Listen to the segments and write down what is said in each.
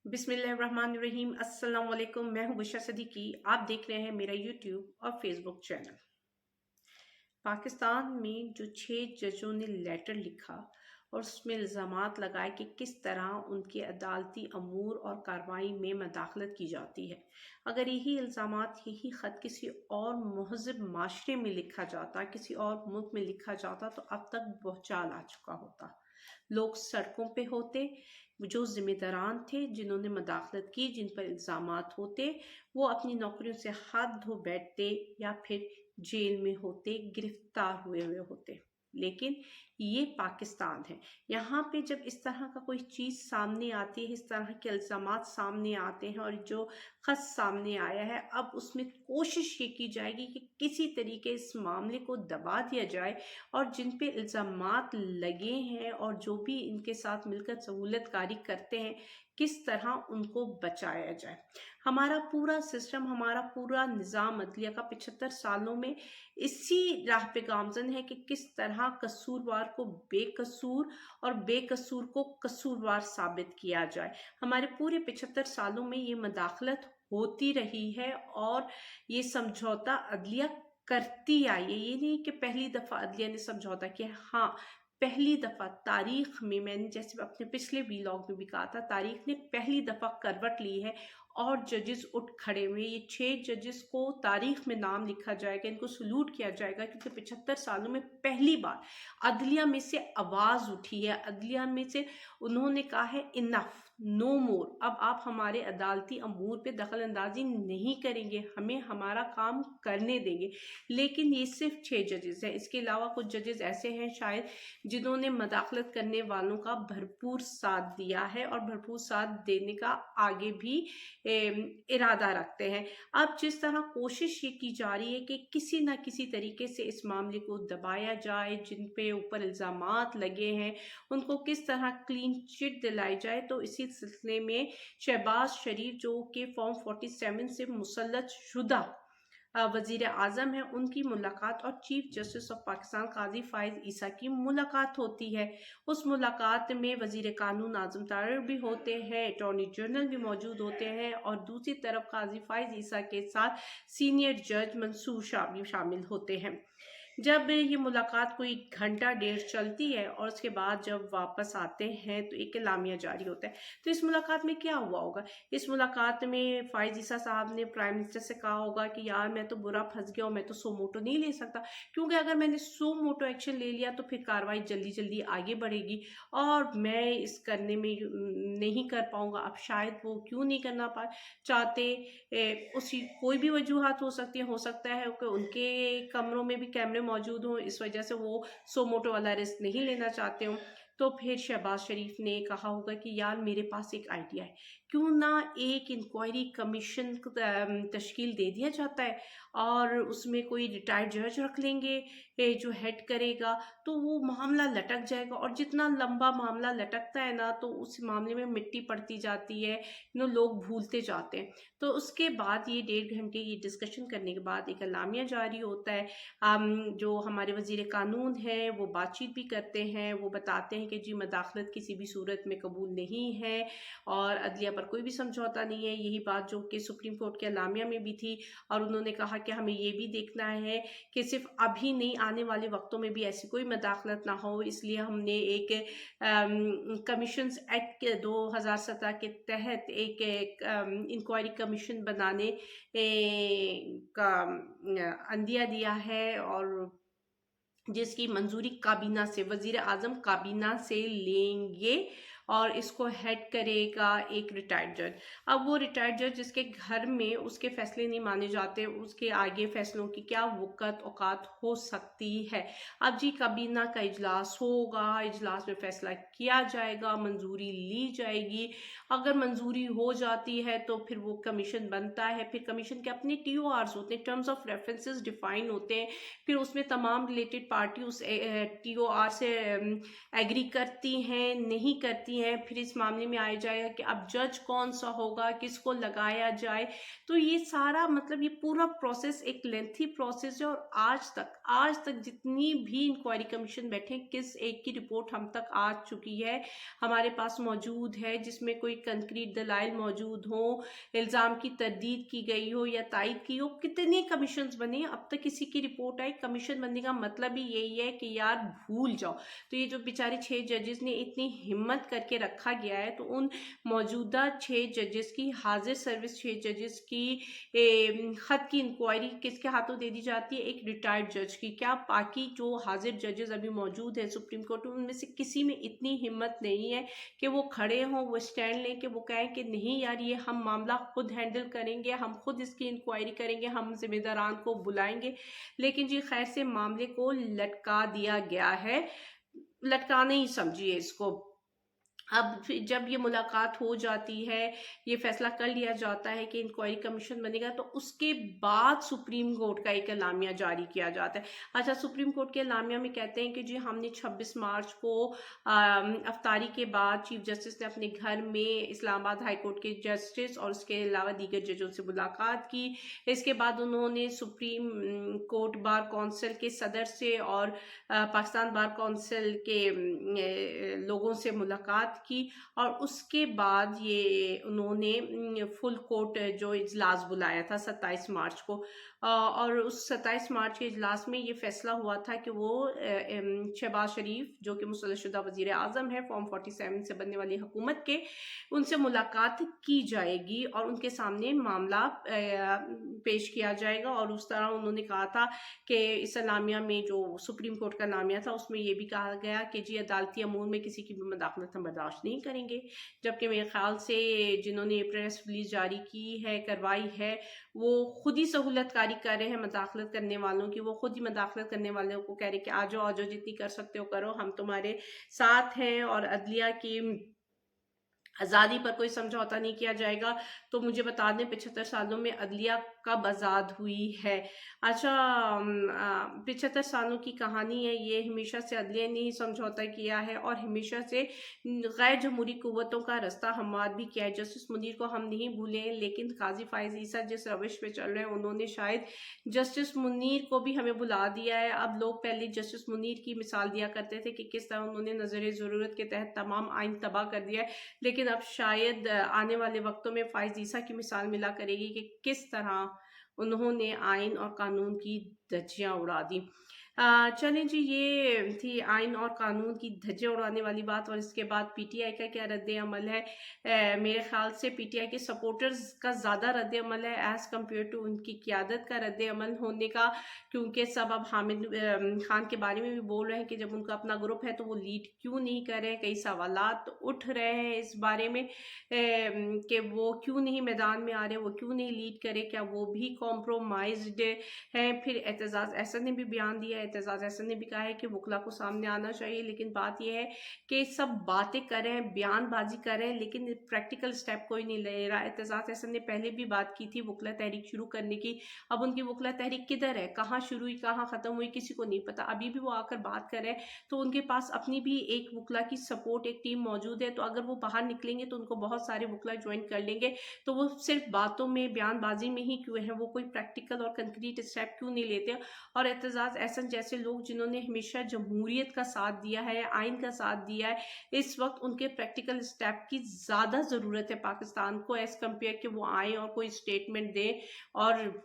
बिस्मिल्लाहिर्रहमानिर्रहीम। अस्सलाम वालेकुम। मैं हूं बुशरा सिद्दीकी। आप देख रहे हैं मेरा यूट्यूब और फेसबुक चैनल। पाकिस्तान में जो 6 जजों ने लेटर लिखा और उसमें इल्ज़ामात लगाए कि किस तरह उनके अदालती अमूर और कार्रवाई में मदाखलत की जाती है। अगर यही इल्ज़ामात, यही ख़त किसी और महज़ब माशरे में लिखा जाता, किसी और मुल्क में लिखा जाता, तो अब तक भूचाल आ चुका होता। लोग सड़कों पे होते, जो जिम्मेदारान थे जिन्होंने मदाखलत की, जिन पर इल्ज़ामात होते, वो अपनी नौकरियों से हाथ धो बैठते या फिर जेल में होते, गिरफ्तार हुए हुए होते। लेकिन ये पाकिस्तान है। यहाँ पे जब इस तरह का कोई चीज़ सामने आती है, इस तरह के इल्ज़ामात सामने आते हैं और जो ख़त सामने आया है, अब उसमें कोशिश ये की जाएगी कि किसी तरीके इस मामले को दबा दिया जाए और जिन पे इल्ज़ामात लगे हैं और जो भी इनके साथ मिलकर सहूलतकारी करते हैं, किस तरह उनको बचाया जाए। हमारा पूरा सिस्टम, हमारा पूरा निज़ाम अदलिया का 75 सालों में इसी राह पे गामज़न है कि किस तरह कसूरवार को बेकसूर और बेकसूर को कसूरवार साबित किया जाए। हमारे पूरे 75 सालों में ये मदाखलत होती रही है और ये समझौता अदलिया करती आई है। ये नहीं कि पहली दफ़ा अदलिया ने समझौता किया। हाँ, पहली दफ़ा तारीख में, मैंने जैसे अपने पिछले व्लॉग में भी कहा था, तारीख ने पहली दफ़ा करवट ली है और जजेस उठ खड़े हुए। ये 6 जजेस को तारीख में नाम लिखा जाएगा, इनको सलूट किया जाएगा, क्योंकि 75 सालों में पहली बार अदलिया में से आवाज़ उठी है। अदलिया में से उन्होंने कहा है इनफ, नो मोर, अब आप हमारे अदालती अमूर पे दखल अंदाजी नहीं करेंगे, हमें हमारा काम करने देंगे। लेकिन ये सिर्फ 6 जजेस हैं। इसके अलावा कुछ जजेस ऐसे हैं शायद जिन्होंने मदाखलत करने वालों का भरपूर साथ दिया है और भरपूर साथ देने का आगे भी इरादा रखते हैं। अब जिस तरह कोशिश ये की जा रही है कि किसी ना किसी तरीके से इस मामले को दबाया जाए, जिन पे ऊपर इल्ज़ामात लगे हैं उनको किस तरह क्लीन चिट दिलाई जाए, तो इसी सिलसिले में शहबाज शरीफ, जो कि फॉर्म 47 से मुसल्लत शुदा वजीर आजम है, उनकी मुलाकात और चीफ जस्टिस ऑफ पाकिस्तान काजी फाइज ईसा की मुलाकात होती है। उस मुलाकात में वजीर कानून आजम तारिर भी होते हैं, अटॉर्नी जनरल भी मौजूद होते हैं और दूसरी तरफ काजी फाइज ईसा के साथ सीनियर जज मंसूर शाह भी शामिल होते हैं। जब ये मुलाकात कोई घंटा डेढ़ चलती है और उसके बाद जब वापस आते हैं तो एक एलामिया जारी होता है। तो इस मुलाकात में क्या हुआ होगा? इस मुलाकात में फाइज ईसा साहब ने प्राइम मिनिस्टर से कहा होगा कि यार मैं तो बुरा फंस गया हूँ, मैं तो सो मोटो नहीं ले सकता, क्योंकि अगर मैंने सो मोटो एक्शन ले लिया तो फिर कार्रवाई जल्दी जल्दी आगे बढ़ेगी और मैं इस करने में नहीं कर पाऊंगा। अब शायद वो क्यों नहीं करना चाहते, उसी कोई भी वजूहत हो सकती है। हो सकता है कि उनके कमरों में भी कैमरे मौजूद हों, इस वजह से वो सो मोटो वाला रिस्क नहीं लेना चाहते हों। तो फिर शहबाज शरीफ ने कहा होगा कि यार मेरे पास एक आइडिया है, क्यों ना एक इंक्वायरी कमीशन तश्कील दे दिया जाता है और उसमें कोई रिटायर्ड जज रख लेंगे जो हेड करेगा, तो वो मामला लटक जाएगा। और जितना लंबा मामला लटकता है ना, तो उस मामले में मिट्टी पड़ती जाती है, लोग भूलते जाते हैं। तो उसके बाद ये 1.5 घंटे ये डिस्कशन करने के बाद एक एलामिया जारी होता है। जो हमारे वजीर कानून हैं वो बातचीत भी करते हैं, वो बताते हैं कि जी मदाखलत किसी भी सूरत में कबूल नहीं है और अदलिया पर कोई भी समझौता नहीं है। यही बात जो कि सुप्रीम कोर्ट के एलामिया में भी थी और उन्होंने कहा कि हमें ये भी देखना है कि सिर्फ अभी नहीं, आने वाले वक्तों में भी ऐसी कोई मदाखलत ना हो, इसलिए हमने एक कमीशंस एक्ट 2017 के तहत एक इंक्वायरी कमीशन बनाने का अंदिया दिया है और जिसकी मंजूरी काबीना से, वजीर आजम काबीना से लेंगे और इसको हेड करेगा एक रिटायर्ड जज। अब वो रिटायर्ड जज जिसके घर में उसके फैसले नहीं माने जाते, उसके आगे फैसलों की क्या वक़्त औकात हो सकती है। अब जी काबीना का इजलास होगा, इजलास में फैसला किया जाएगा, मंजूरी ली जाएगी। अगर मंजूरी हो जाती है तो फिर वो कमीशन बनता है। फिर कमीशन के अपने TORs होते हैं, टर्म्स ऑफ रेफरेंसेस डिफाइन होते हैं। फिर उसमें तमाम रिलेटेड पार्टी उस TOR से एग्री करती हैं, नहीं करती चलती हैं, फिर इस मामले में आया जाएगा कि अब जज कौन सा होगा, किसको लगाया जाए। तो ये सारा मतलब ये पूरा प्रोसेस एक लेंथी प्रोसेस है, और आज तक जितनी भी इंक्वायरी कमीशन बैठे, किस एक की रिपोर्ट हम तक आ चुकी है, हमारे पास मौजूद है, जिसमें कोई कंक्रीट दलाइल मौजूद हो, इल्ज़ाम की तरदीद की गई हो या तायद की हो। कितने कमीशंस बने, अब तक किसी की रिपोर्ट आई? कमीशन बनने का मतलब ही यही है कि यार भूल जाओ। तो ये जो बेचारे 6 जजेस ने इतनी हिम्मत करके रखा गया है, तो उन मौजूदा 6 जजेस की हाजिर सर्विस 6 जजेस की खत की इंक्वायरी किसके हाथों दे दी जाती है? एक रिटायर्ड जज की। क्या बाकी जो हाजिर जजेस अभी मौजूद हैं सुप्रीम कोर्ट में, उनमें से किसी में इतनी हिम्मत नहीं है कि वो खड़े हों, वो स्टैंड लें, कि वो कहें कि नहीं यार ये हम मामला खुद हैंडल करेंगे, हम खुद इसकी इंक्वायरी करेंगे, हम जिम्मेदारान को बुलाएंगे? लेकिन जी खैर से मामले को लटका दिया गया है। लटकाने ही समझिए इसको। अब फिर जब ये मुलाकात हो जाती है, ये फैसला कर लिया जाता है कि इंक्वायरी कमीशन बनेगा, तो उसके बाद सुप्रीम कोर्ट का एक एलामिया जारी किया जाता है। अच्छा, सुप्रीम कोर्ट के एलामिया में कहते हैं कि जी हमने 26 मार्च को अफ्तारी के बाद चीफ जस्टिस ने अपने घर में इस्लामाबाद हाई कोर्ट के जस्टिस और उसके अलावा दीगर जजों से मुलाकात की। इसके बाद उन्होंने सुप्रीम कोर्ट बार काउंसिल के सदर से और पाकिस्तान बार काउंसिल के लोगों से मुलाकात की, और उसके बाद ये उन्होंने फुल कोर्ट जो इजलास बुलाया था 27 मार्च को, और उस 27 मार्च के इजलास में ये फैसला हुआ था कि वो शहबाज शरीफ जो कि मुसल्लतशुदा वजीर आज़म है फॉर्म 47 से बनने वाली हुकूमत के, उनसे मुलाकात की जाएगी और उनके सामने मामला पेश किया जाएगा। और उस तरह उन्होंने कहा था कि इस एलामिया में जो सुप्रीम कोर्ट का एलामिया था उसमें ये भी कहा गया कि जी अदालती अमूर में किसी की भी मदाखलत हम बर्दाश्त नहीं करेंगे। जबकि मेरे ख्याल से जिन्होंने प्रेस रिलीज जारी की है, करवाई है, वो खुद ही सहूलतकारी कर रहे हैं मदाखलत करने वालों की। वो खुद ही मदाखलत करने वालों को कह रहे कि आ जाओ जितनी कर सकते हो करो, हम तुम्हारे साथ हैं, और अदलिया की आज़ादी पर कोई समझौता नहीं किया जाएगा। तो मुझे बता दें 75 सालों में अदलिया कब आज़ाद हुई है? अच्छा, 75 सालों की कहानी है ये। हमेशा से अदलिया ने ही समझौता किया है और हमेशा से गैर जमहूरी कुव्वतों का रास्ता हमवार भी किया है। जस्टिस मुनीर को हम नहीं भूले, लेकिन काजी फाइज ईसा जिस रविश पे चल रहे हैं, उन्होंने शायद जस्टिस मुनीर को भी हमें भुला दिया है। अब लोग पहले जस्टिस मुनीर की मिसाल दिया करते थे कि किस तरह उन्होंने नजर ज़रूरत के तहत तमाम आइन तबाह कर दिया है, लेकिन अब शायद आने वाले वक्तों में फाइज ईसा की मिसाल मिला करेगी कि किस तरह उन्होंने आइन और कानून की धज्जियां उड़ा दी। चलें जी, ये थी आइन और कानून की धज्जियां उड़ाने वाली बात। और इसके बाद पीटीआई का क्या रद्द अमल है? मेरे ख्याल से पीटीआई के सपोर्टर्स का ज़्यादा रद्द अमल है एज़ कम्पेयर टू उनकी क़यादत का रद्द अमल होने का, क्योंकि सब अब हामिद खान के बारे में भी बोल रहे हैं कि जब उनका अपना ग्रुप है तो वो लीड क्यों नहीं कर रहे हैं। कई सवालात उठ रहे हैं इस बारे में कि वो क्यों नहीं मैदान में आ रहे, वो क्यों नहीं लीड करे, क्या वो भी कॉम्प्रोमाइज्ड हैं? फिर एतजाज़ अहसन ने भी बयान दिया है। एतजाज़ अहसन ने भी कहा है कि वकला को सामने आना चाहिए, लेकिन बात यह है कि सब बातें कर रहे हैं, बयानबाजी कर रहे हैं, लेकिन प्रैक्टिकल स्टेप कोई नहीं ले रहा। एतजाज़ अहसन ने पहले भी बात की थी वकला तहरीक शुरू करने की। अब उनकी वकला तहरीक किधर है, कहाँ शुरू हुई, कहाँ ख़त्म हुई, किसी को नहीं पता। अभी भी वो आकर बात कर रहे हैं, तो उनके पास अपनी भी एक वकला की सपोर्ट, एक टीम मौजूद है। तो अगर वो बाहर निकलेंगे तो उनको बहुत सारे वकला ज्वाइन कर लेंगे। तो वो सिर्फ बातों में, बयानबाजी में ही क्यों है, वो कोई प्रैक्टिकल और कंक्रीट स्टेप क्यों नहीं लेते? और एतजाज़ अहसन जैसे लोग जिन्होंने हमेशा जमहूरियत का साथ दिया है, आइन का साथ दिया है, इस वक्त उनके प्रैक्टिकल स्टेप की ज़्यादा ज़रूरत है पाकिस्तान को, एज़ कम्पेयर कि वो आए और कोई स्टेटमेंट दें और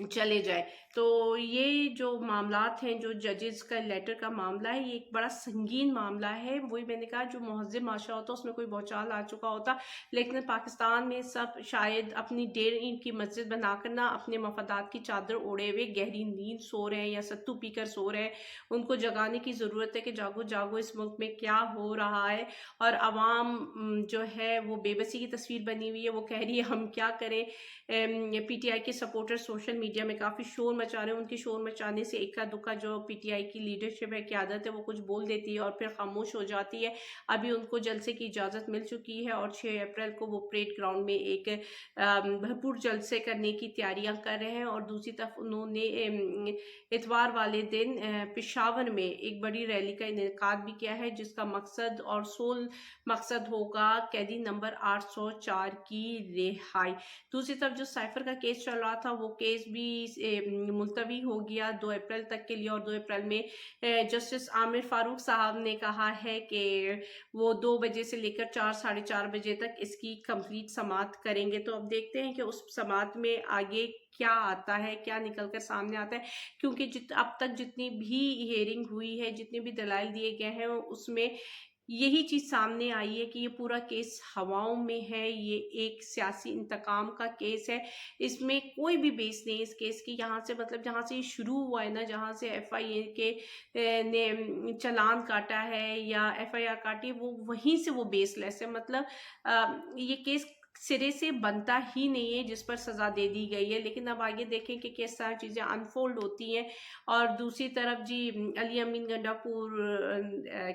चले जाए। तो ये जो मामलात हैं, जो जजेस का लेटर का मामला है, ये एक बड़ा संगीन मामला है। वही मैंने कहा, जो महज़िब माशरा होता उसमें कोई भौचाल आ चुका होता, लेकिन पाकिस्तान में सब शायद अपनी डेढ़ ईंट की मस्जिद बनाकर ना अपने मफादात की चादर ओढ़े हुए गहरी नींद सो रहे हैं या सत्तू पीकर सो रहे हैं। उनको जगाने की ज़रूरत है कि जागो जागो, इस मुल्क में क्या हो रहा है। और आवाम जो है वो बेबसी की तस्वीर बनी हुई है, वो कह रही है हम क्या करें। पीटीआई के सपोर्टर सोशल मीडिया मीडिया में काफ़ी शोर मचा रहे हैं। उनके शोर मचाने से इक्का दुक्का जो पीटीआई की लीडरशिप है, क़यादत है, वो कुछ बोल देती है और फिर खामोश हो जाती है। अभी उनको जलसे की इजाज़त मिल चुकी है और 6 अप्रैल को वो परेड ग्राउंड में एक भरपूर जलसे करने की तैयारियां कर रहे हैं। और दूसरी तरफ उन्होंने इतवार वाले दिन पेशावर में एक बड़ी रैली का इनेकाद भी किया है, जिसका मकसद और सोल मकसद होगा कैदी नंबर 804 की रिहाई। दूसरी तरफ जो साइफर का केस चल रहा था, वो केस भी मुलतवी हो गया 2 अप्रैल तक के लिए। और 2 अप्रैल में जस्टिस आमिर फारूक साहब ने कहा है कि वो 2 बजे से लेकर 4 साढ़े 4 बजे तक इसकी कंप्लीट समाअत करेंगे। तो अब देखते हैं कि उस समाअत में आगे क्या आता है, क्या निकल कर सामने आता है, क्योंकि अब तक जितनी भी हियरिंग हुई है, जितने भी दलाइल दिए गए हैं, उसमें यही चीज सामने आई है कि ये पूरा केस हवाओं में है। ये एक सियासी इंतकाम का केस है। इसमें कोई भी बेस नहीं इस केस की। यहाँ से मतलब जहाँ से ये शुरू हुआ है ना, जहाँ से एफआईए के ने चालान काटा है या एफआईआर काटी, वो वहीं से वो बेसलेस है। मतलब ये केस सिरे से बनता ही नहीं है जिस पर सजा दे दी गई है। लेकिन अब आगे देखें कि किस तरह चीजें अनफोल्ड होती हैं। और दूसरी तरफ जी अली अमीन गंडापुर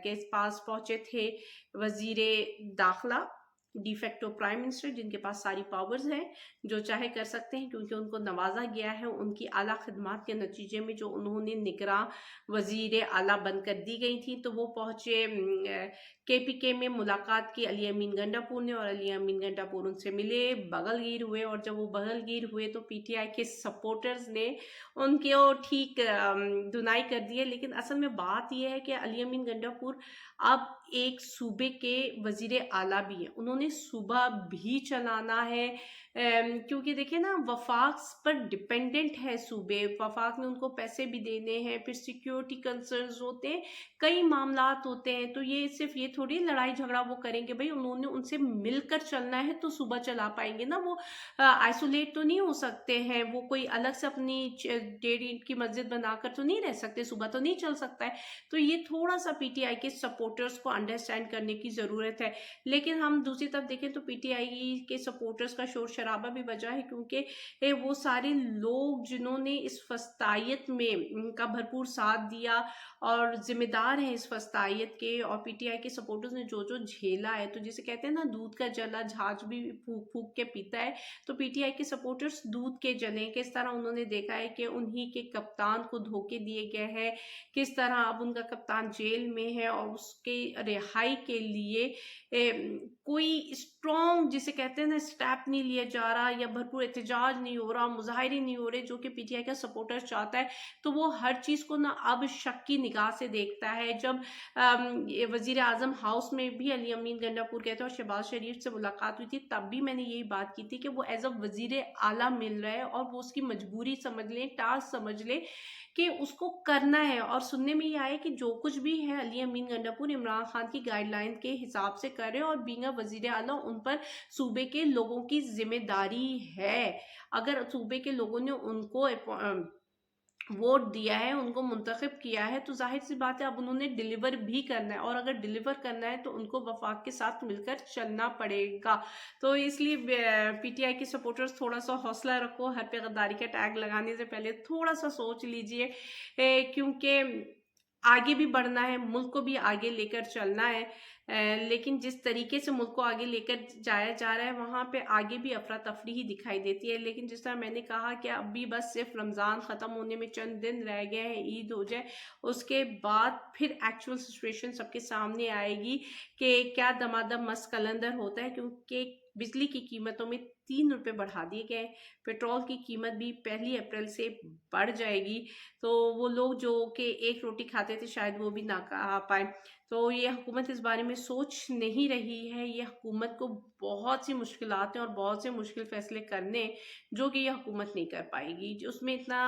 के पास पहुंचे थे वजीरे दाखिला, डिफेक्टो प्राइम मिनिस्टर, जिनके पास सारी पावर्स हैं, जो चाहे कर सकते हैं, क्योंकि उनको नवाजा गया है उनकी आला खिदमात के नतीजे में, जो उन्होंने निगरां वजीर आला बनकर दी गई थी। तो वो पहुंचे केपीके में, मुलाकात की अली अमीन गंडापुर ने, और अली अमीन गंडापुर उनसे मिले, बगलगीर हुए। और जब वो बगलगीर हुए तो पीटीआई के सपोर्टर्स ने उनके ठीक धुनाई कर दी है। लेकिन असल में बात यह है कि अली अमीन गंडापुर अब एक सूबे के वजीर आला भी है। उन्होंने सूबा भी चलाना है, क्योंकि देखिए ना, वफाक पर डिपेंडेंट है सूबे। वफाक ने उनको पैसे भी देने हैं, फिर सिक्योरिटी कंसर्न्स होते हैं, कई मामलात होते हैं। तो ये सिर्फ ये थोड़ी लड़ाई झगड़ा वो करेंगे, भाई उन्होंने उनसे मिलकर चलना है तो सूबा चला पाएंगे ना। वो आइसोलेट तो नहीं हो सकते हैं, वो कोई अलग से अपनी 1.5 ईंट की मस्जिद बनाकर तो नहीं रह सकते, सूबा तो नहीं चल सकता है। तो ये थोड़ा सा पीटीआई के सपोर्टर्स को अंडरस्टैंड करने की जरूरत है। लेकिन हम दूसरी तरफ देखें तो पीटीआई के सपोर्टर्स का शोर शराबा भी वजह है, क्योंकि वो सारे लोग जिन्होंने इस फस्तायत में का भरपूर साथ दिया और जिम्मेदार हैं इस फस्तायत के, और पीटीआई के सपोर्टर्स ने जो जो झेला है, तो जिसे कहते हैं ना, दूध का जला झाज भी फूक फूक के पीता है। तो पीटीआई के सपोर्टर्स दूध के जले, किस तरह उन्होंने देखा है कि उन्हीं के कप्तान को धोखे दिए गए हैं, किस तरह अब उनका कप्तान जेल में है और उसके रिहाई के लिए कोई स्ट्रॉन्ग, जिसे कहते हैं ना, स्टेप नहीं लिया जा रहा, या भरपूर एहतजाज नहीं हो रहा, मुजाहरे नहीं हो रहे, जो कि पीटीआई का सपोर्टर चाहता है। तो वो हर चीज को ना अब शक की निगाह से देखता है। जब वजीर आजम हाउस में भी अली अमीन गंडापुर गए थे और शहबाज शरीफ से मुलाकात हुई थी, तब भी मैंने यही बात की थी कि वो एज अ वजीर आला मिल रहा है और वो उसकी मजबूरी समझ ले, टास्क समझ ले कि उसको करना है। और सुनने में ये आया कि जो कुछ भी है अली अमीन गंडापुर इमरान खान की गाइडलाइन के हिसाब से कर रहे हैं, और बीइंग अ वजीर आला उन पर सूबे के लोगों की जिम्मेदारी है। अगर सूबे के लोगों ने उनको वोट दिया है, उनको मुंतखब किया है, तो जाहिर सी बात है अब उन्होंने डिलीवर भी करना है। और अगर डिलीवर करना है तो उनको वफाक के साथ मिलकर चलना पड़ेगा। तो इसलिए पीटीआई के सपोर्टर्स थोड़ा सा हौसला रखो, हर पे गद्दारी का टैग लगाने से पहले थोड़ा सा सोच लीजिए, क्योंकि आगे भी बढ़ना है, मुल्क को भी आगे लेकर चलना है। लेकिन जिस तरीके से मुल्क को आगे लेकर जाया जा रहा है, वहाँ पे आगे भी अफरा तफरी ही दिखाई देती है। लेकिन जिस तरह मैंने कहा कि अभी बस सिर्फ रमज़ान ख़त्म होने में चंद दिन रह गए हैं, ईद हो जाए, उसके बाद फिर एक्चुअल सिचुएशन सबके सामने आएगी कि क्या दमादम मस्त कलंदर होता है। क्योंकि बिजली की कीमतों में 3 रुपये बढ़ा दिए गए, पेट्रोल की कीमत भी 1 अप्रैल से बढ़ जाएगी। तो वो लोग जो कि एक रोटी खाते थे शायद वो भी ना खा पाए। तो ये हुकूमत इस बारे में सोच नहीं रही है। ये हुकूमत को बहुत सी मुश्किलात हैं और बहुत से मुश्किल फैसले करने, जो कि ये हुकूमत नहीं कर पाएगी। उसमें इतना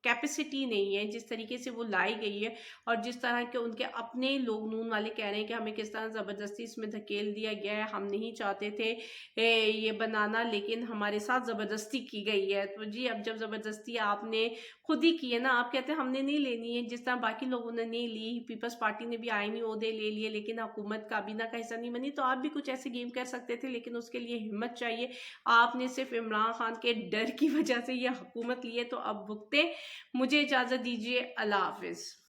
कैपेसिटी नहीं है जिस तरीके से वो लाई गई है, और जिस तरह के उनके अपने लोग नून वाले कह रहे हैं कि हमें किस तरह ज़बरदस्ती इसमें धकेल दिया गया है, हम नहीं चाहते थे ये बनाना, लेकिन हमारे साथ ज़बरदस्ती की गई है। तो जी, अब जब ज़बरदस्ती आपने खुद ही की है ना, आप कहते हैं हमने नहीं लेनी है, जिस तरह बाकी लोगों ने नहीं ली, पीपल्स पार्टी ने भी आईनी عہدے لے لیے لیکن حکومت کابینہ کا حصہ نہیں بنی، تو آپ بھی کچھ ایسے گیم کر سکتے تھے، لیکن اس کے لیے ہمت چاہیے۔ آپ نے صرف عمران خان کے ڈر کی وجہ سے یہ حکومت لی ہے، تو اب بھگتے۔ مجھے اجازت دیجیے، اللہ حافظ۔